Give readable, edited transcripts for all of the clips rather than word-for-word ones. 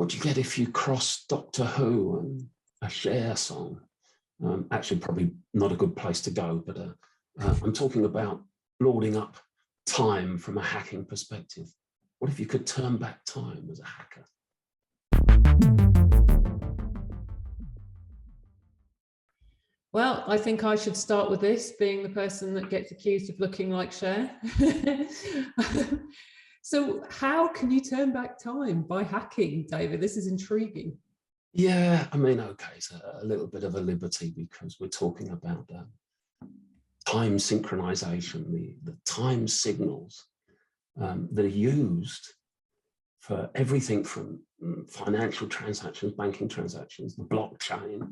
what do you get if you cross Doctor Who and a Cher song? Actually, probably not a good place to go, but I'm talking about lording up time from a hacking perspective. What if you could turn back time as a hacker? Well, I think I should start with this, being the person that gets accused of looking like Cher. So how can you turn back time? By hacking, David? This is intriguing. Yeah, I mean, okay, it's a little bit of a liberty because we're talking about time synchronization, the time signals that are used for everything from financial transactions, banking transactions, the blockchain,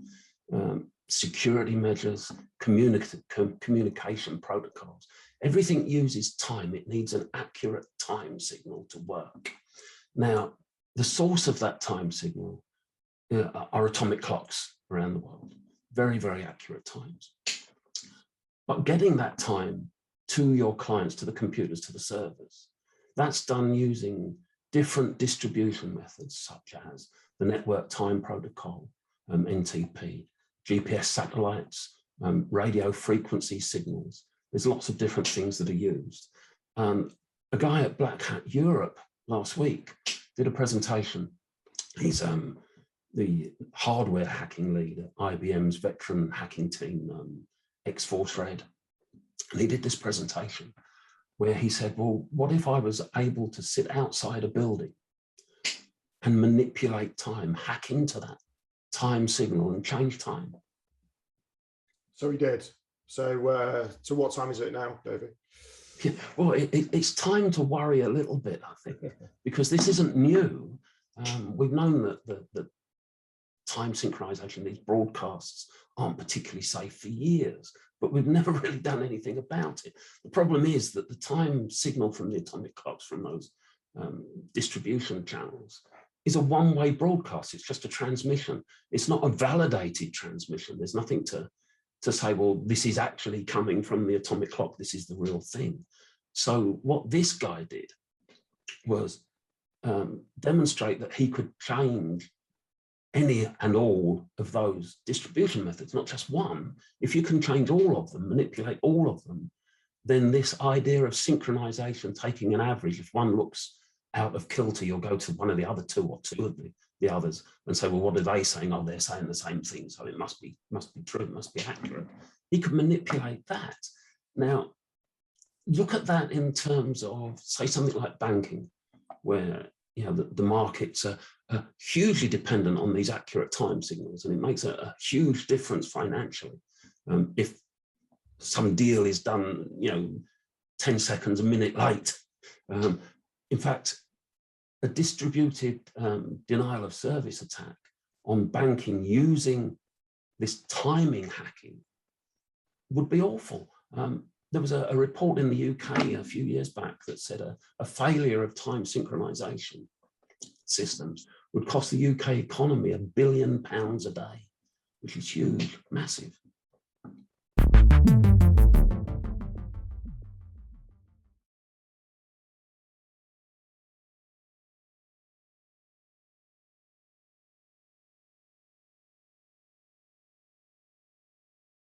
security measures, communication protocols. Everything uses time. It needs an accurate time signal to work. Now, the source of that time signal are atomic clocks around the world. Very, very accurate times. But getting that time to your clients, to the computers, to the servers, that's done using different distribution methods, such as the Network Time Protocol, NTP, GPS satellites, radio frequency signals. There's lots of different things that are used. A guy at Black Hat Europe last week did a presentation. He's the hardware hacking lead at IBM's veteran hacking team, X-Force Red. And he did this presentation where he said, well, what if I was able to sit outside a building and manipulate time, hack into that time signal and change time? So he did. So what time is it now, David? Yeah, well, it's time to worry a little bit, I think, because this isn't new. We've known that time synchronization, these broadcasts aren't particularly safe for years, but we've never really done anything about it. The problem is that the time signal from the atomic clocks from those distribution channels is a one-way broadcast. It's just a transmission. It's not a validated transmission. There's nothing to say, well, this is actually coming from the atomic clock. This is the real thing. So what this guy did was demonstrate that he could change any and all of those distribution methods, not just one. If you can change all of them, manipulate all of them, then this idea of synchronization, taking an average, if one looks out of kilter, you'll go to one of the other two or two of the others and say, well, what are they saying? Oh, they're saying the same thing, so it must be true, it must be accurate. He could manipulate that. Now, look at that in terms of, say, something like banking, where the markets are hugely dependent on these accurate time signals, and it makes a huge difference financially. If some deal is done, 10 seconds, a minute late. In fact, a distributed denial of service attack on banking using this timing hacking would be awful. There was a report in the UK a few years back that said a failure of time synchronization systems would cost the UK economy £1 billion a day, which is huge, massive.